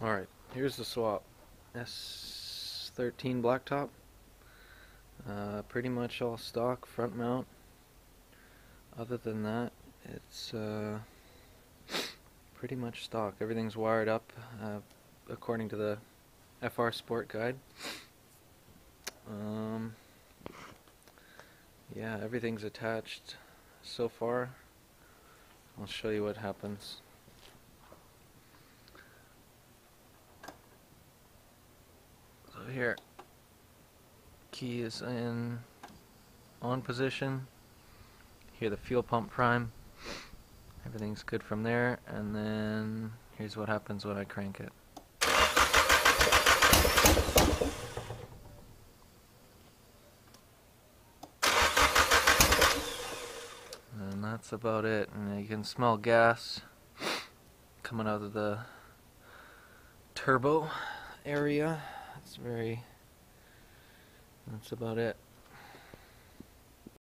Alright, here's the swap. S13 blacktop. Pretty much all stock front mount. Other than that, it's pretty much stock. Everything's wired up according to the FR Sport Guide. Yeah, everything's attached so far. I'll show you what happens. So here, key is in on position. Here the fuel pump prime. Everything's good from there, and then here's what happens when I crank it. And that's about it. And you can smell gas coming out of the turbo area. That's about it.